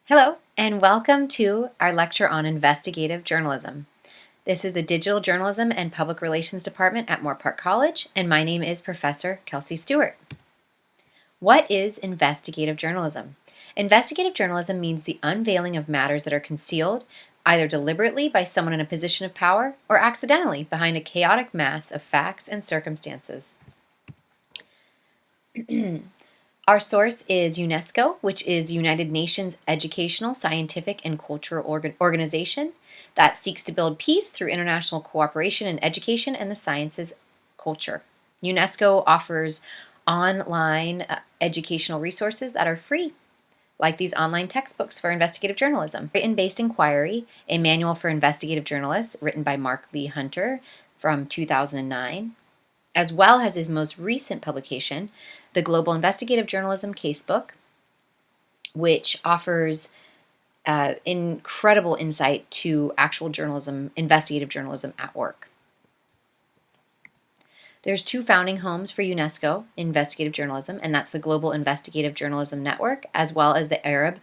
Hello, and welcome to our lecture on investigative journalism. This is the Digital Journalism and Public Relations Department at Moorpark College, and my name is Professor Kelsey Stewart. What is investigative journalism? Investigative journalism means the unveiling of matters that are concealed, either deliberately by someone in a position of power or accidentally behind a chaotic mass of facts and circumstances. Our source is UNESCO, which is the United Nations educational, scientific, and cultural organization that seeks to build peace through international cooperation in education and the sciences culture. UNESCO offers online educational resources that are free, like these online textbooks for investigative journalism. Written-based inquiry, a manual for investigative journalists written by Mark Lee Hunter from 2009, as well as his most recent publication, the Global Investigative Journalism Casebook, which offers incredible insight to actual journalism, investigative journalism at work. There's two founding homes for UNESCO investigative journalism, and that's the Global Investigative Journalism Network, as well as the Arab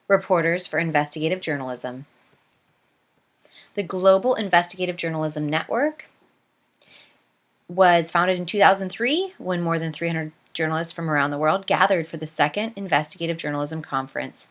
Reporters for Investigative Journalism. The Global Investigative Journalism Network was founded in 2003 when more than 300 journalists from around the world gathered for the second Investigative Journalism Conference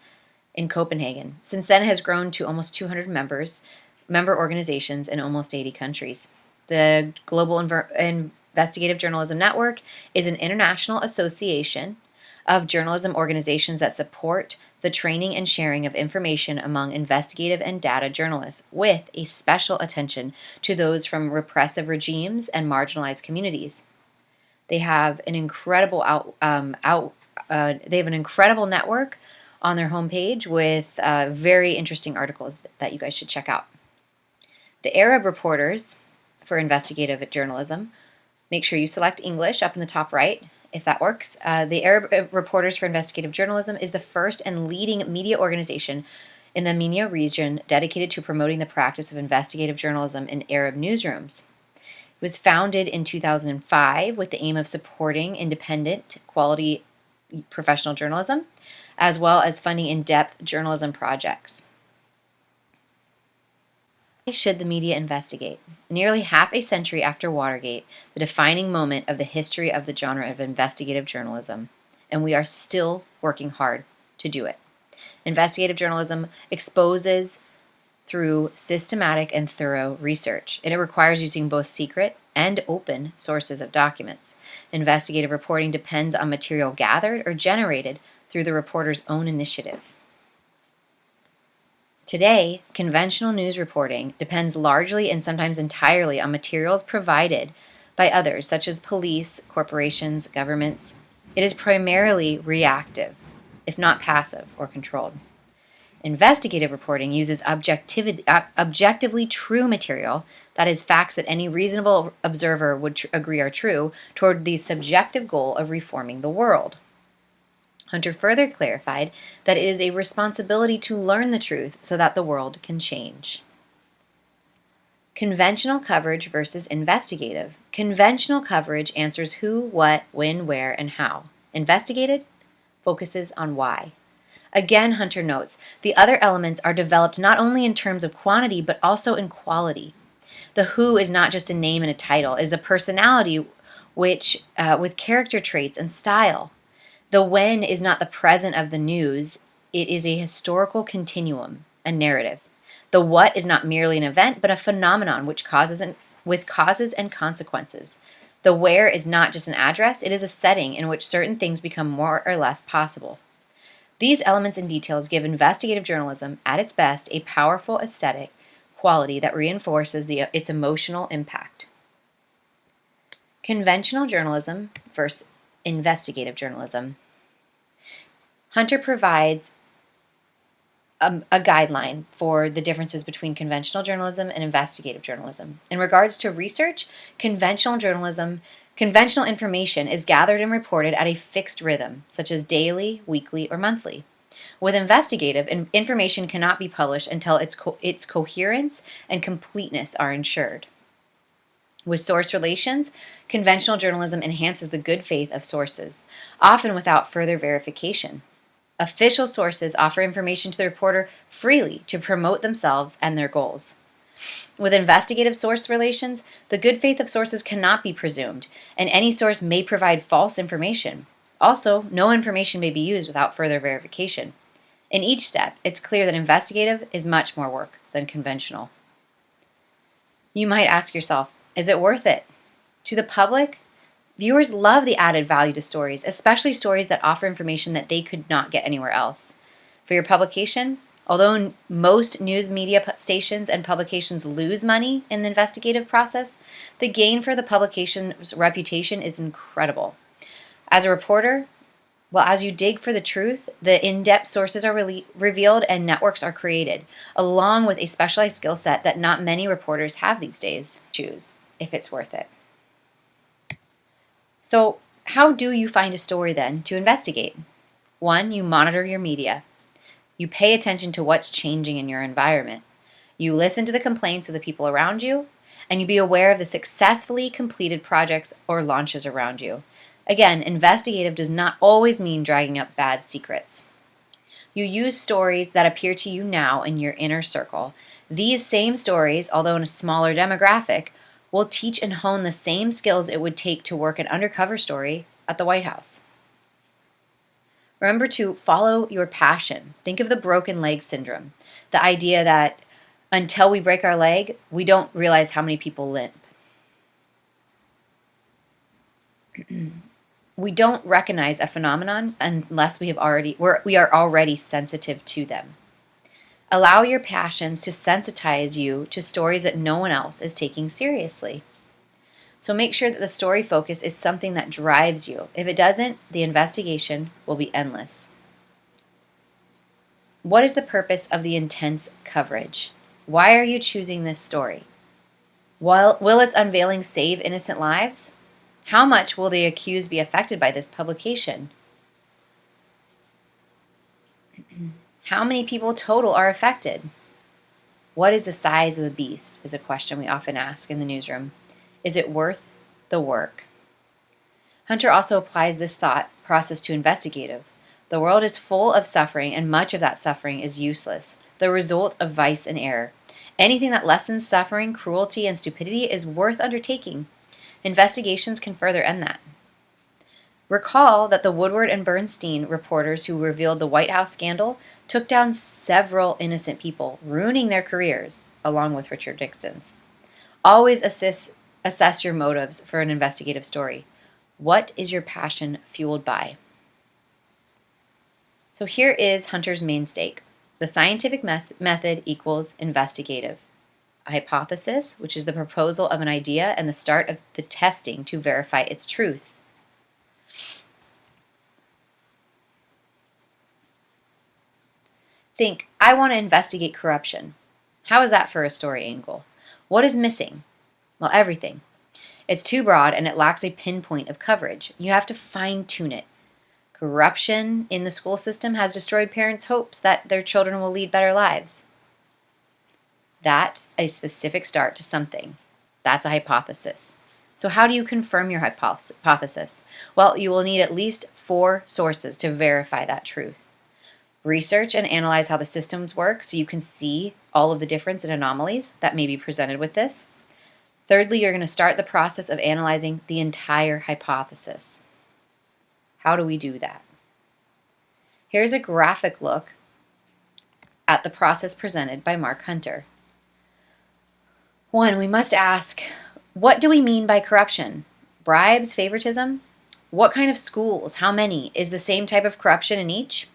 in Copenhagen. Since then, it has grown to almost 200 member organizations in almost 80 countries. The Global Investigative Journalism Network is an international association of journalism organizations that support the training and sharing of information among investigative and data journalists, with a special attention to those from repressive regimes and marginalized communities. They have an incredible incredible network on their homepage with very interesting articles that you guys should check out. The Arab Reporters for Investigative Journalism. Make sure you select English up in the top right, if that works. The Arab Reporters for Investigative Journalism is the first and leading media organization in the MENA region dedicated to promoting the practice of investigative journalism in Arab newsrooms. It was founded in 2005 with the aim of supporting independent, quality professional journalism, as well as funding in-depth journalism projects. Why should the media investigate? Nearly half a century after Watergate, the defining moment of the history of the genre of investigative journalism, and we are still working hard to do it. Investigative journalism exposes through systematic and thorough research, and it requires using both secret and open sources of documents. Investigative reporting depends on material gathered or generated through the reporter's own initiative. Today, conventional news reporting depends largely and sometimes entirely on materials provided by others, such as police, corporations, governments. It is primarily reactive, if not passive or controlled. Investigative reporting uses objectively true material, that is, facts that any reasonable observer would agree are true, toward the subjective goal of reforming the world. Hunter further clarified that it is a responsibility to learn the truth so that the world can change. Conventional coverage versus investigative. Conventional coverage answers who, what, when, where, and how. Investigated focuses on why. Again, Hunter notes, the other elements are developed not only in terms of quantity, but also in quality. The who is not just a name and a title. It is a personality with character traits and style. The when is not the present of the news. It is a historical continuum, a narrative. The what is not merely an event, but a phenomenon with causes and consequences. The where is not just an address. It is a setting in which certain things become more or less possible. These elements and details give investigative journalism, at its best, a powerful aesthetic quality that reinforces its emotional impact. Conventional journalism versus investigative journalism. Hunter provides a guideline for the differences between conventional journalism and investigative journalism. In regards to research, conventional information is gathered and reported at a fixed rhythm, such as daily, weekly, or monthly. With investigative, information cannot be published until its coherence and completeness are ensured. With source relations, conventional journalism enhances the good faith of sources, often without further verification. Official sources offer information to the reporter freely to promote themselves and their goals. With investigative source relations, the good faith of sources cannot be presumed, and any source may provide false information. Also, no information may be used without further verification. In each step, it's clear that investigative is much more work than conventional. You might ask yourself, is it worth it? To the public, viewers love the added value to stories, especially stories that offer information that they could not get anywhere else. For your publication, although most news media stations and publications lose money in the investigative process, the gain for the publication's reputation is incredible. As a reporter, well, as you dig for the truth, the in-depth sources are revealed and networks are created, along with a specialized skill set that not many reporters have these days. Choose if it's worth it. So, how do you find a story then to investigate? 1, you monitor your media. You pay attention to what's changing in your environment. You listen to the complaints of the people around you, and you be aware of the successfully completed projects or launches around you. Again, investigative does not always mean dragging up bad secrets. You use stories that appear to you now in your inner circle. These same stories, although in a smaller demographic, will teach and hone the same skills it would take to work an undercover story at the White House. Remember to follow your passion. Think of the broken leg syndrome, the idea that until we break our leg, we don't realize how many people limp. We don't recognize a phenomenon unless we are already sensitive to them. Allow your passions to sensitize you to stories that no one else is taking seriously. So make sure that the story focus is something that drives you. If it doesn't, the investigation will be endless. What is the purpose of the intense coverage? Why are you choosing this story? Will its unveiling save innocent lives? How much will the accused be affected by this publication? How many people total are affected? What is the size of the beast is a question we often ask in the newsroom. Is it worth the work? Hunter also applies this thought process to investigative. The world is full of suffering, and much of that suffering is useless, the result of vice and error. Anything that lessens suffering, cruelty, and stupidity is worth undertaking. Investigations can further end that. Recall that the Woodward and Bernstein reporters who revealed the White House scandal took down several innocent people, ruining their careers, along with Richard Nixon's. Always assess your motives for an investigative story. What is your passion fueled by? So here is Hunter's main stake. The scientific method equals investigative. A hypothesis, which is the proposal of an idea and the start of the testing to verify its truth. Think, I want to investigate corruption. How is that for a story angle? What is missing? Well, everything. It's too broad and it lacks a pinpoint of coverage. You have to fine-tune it. Corruption in the school system has destroyed parents' hopes that their children will lead better lives. That's a specific start to something. That's a hypothesis. So how do you confirm your hypothesis? Well, you will need at least 4 sources to verify that truth. Research and analyze how the systems work so you can see all of the difference and anomalies that may be presented with this. Thirdly, you're going to start the process of analyzing the entire hypothesis. How do we do that? Here's a graphic look at the process presented by Mark Hunter. 1, we must ask, what do we mean by corruption? Bribes, favoritism? What kind of schools? How many? Is the same type of corruption in each?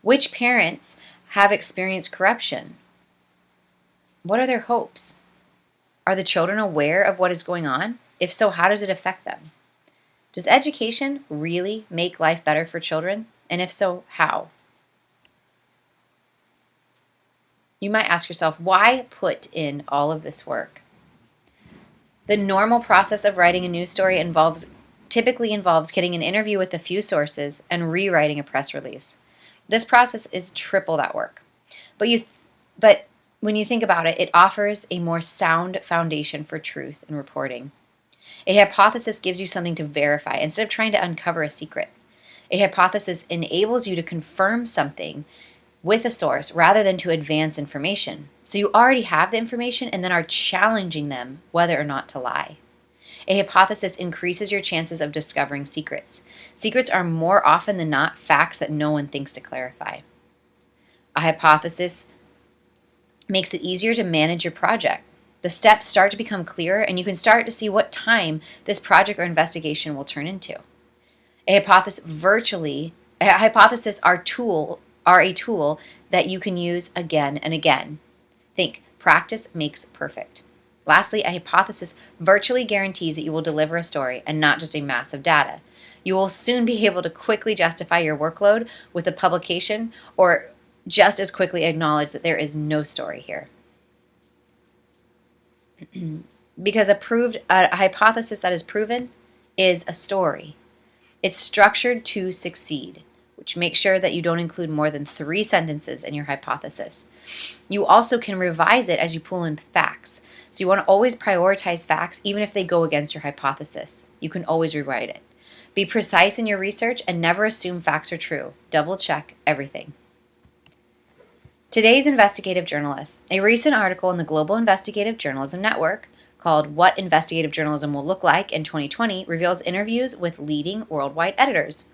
Which parents have experienced corruption? What are their hopes? Are the children aware of what is going on? If so, how does it affect them? Does education really make life better for children? And if so, how? You might ask yourself, why put in all of this work? The normal process of writing a news story typically involves getting an interview with a few sources and rewriting a press release. This process is triple that work. But when you think about it, it offers a more sound foundation for truth in reporting. A hypothesis gives you something to verify instead of trying to uncover a secret. A hypothesis enables you to confirm something with a source rather than to advance information. So you already have the information and then are challenging them whether or not to lie. A hypothesis increases your chances of discovering secrets. Secrets are more often than not facts that no one thinks to clarify. A hypothesis makes it easier to manage your project. The steps start to become clearer and you can start to see what time this project or investigation will turn into. A hypothesis are a tool that you can use again and again. Think, practice makes perfect. Lastly, a hypothesis virtually guarantees that you will deliver a story and not just a mass of data. You will soon be able to quickly justify your workload with a publication or just as quickly acknowledge that there is no story here. Because a hypothesis that is proven is a story. It's structured to succeed, which makes sure that you don't include more than 3 sentences in your hypothesis. You also can revise it as you pull in facts. So you want to always prioritize facts even if they go against your hypothesis. You can always rewrite it. Be precise in your research and never assume facts are true. Double check everything. Today's investigative journalist. A recent article in the Global Investigative Journalism Network called What Investigative Journalism Will Look Like in 2020 reveals interviews with leading worldwide editors.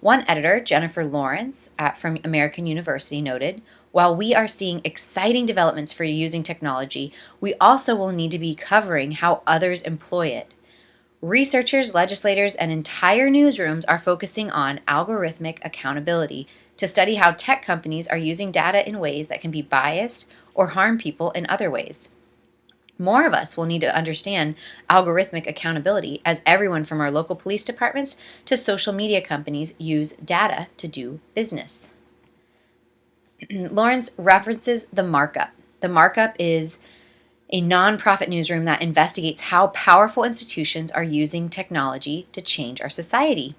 One editor, Jennifer Lawrence from American University, noted, "While we are seeing exciting developments for using technology, we also will need to be covering how others employ it. Researchers, legislators, and entire newsrooms are focusing on algorithmic accountability to study how tech companies are using data in ways that can be biased or harm people in other ways. More of us will need to understand algorithmic accountability as everyone from our local police departments to social media companies use data to do business." Lawrence references The Markup. The Markup is a nonprofit newsroom that investigates how powerful institutions are using technology to change our society.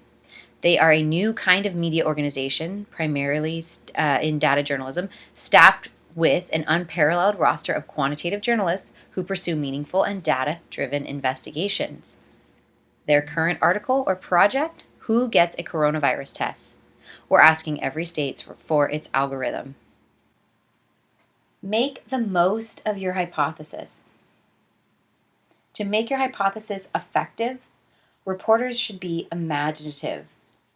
They are a new kind of media organization, primarily in data journalism, staffed with an unparalleled roster of quantitative journalists who pursue meaningful and data-driven investigations. Their current article or project, Who Gets a Coronavirus Test? We're asking every state for its algorithm. Make the most of your hypothesis. To make your hypothesis effective, reporters should be imaginative.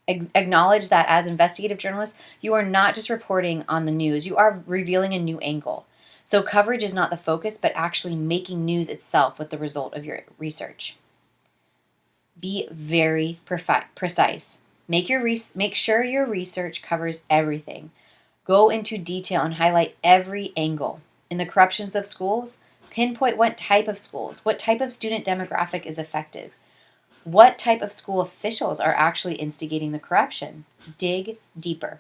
Acknowledge that as investigative journalists, you are not just reporting on the news, you are revealing a new angle. So coverage is not the focus, but actually making news itself with the result of your research. Be very precise. Make sure your research covers everything. Go into detail and highlight every angle. In the corruptions of schools, pinpoint what type of schools, what type of student demographic is effective. What type of school officials are actually instigating the corruption? Dig deeper.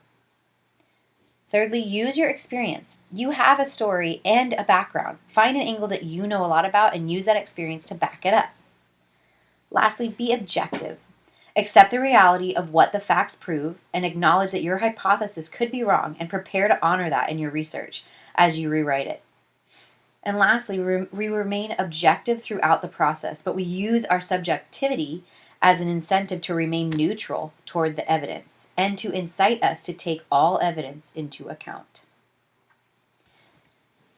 Thirdly, use your experience. You have a story and a background. Find an angle that you know a lot about and use that experience to back it up. Lastly, be objective. Accept the reality of what the facts prove and acknowledge that your hypothesis could be wrong and prepare to honor that in your research as you rewrite it. And lastly, we remain objective throughout the process, but we use our subjectivity as an incentive to remain neutral toward the evidence and to incite us to take all evidence into account.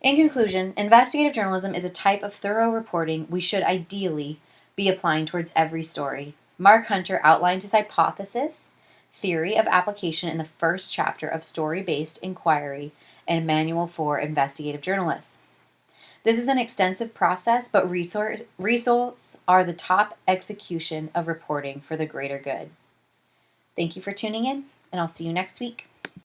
In conclusion, investigative journalism is a type of thorough reporting we should ideally be applying towards every story. Mark Hunter outlined his hypothesis, theory of application in the first chapter of Story-Based Inquiry and Manual for Investigative Journalists. This is an extensive process, but results are the top execution of reporting for the greater good. Thank you for tuning in, and I'll see you next week.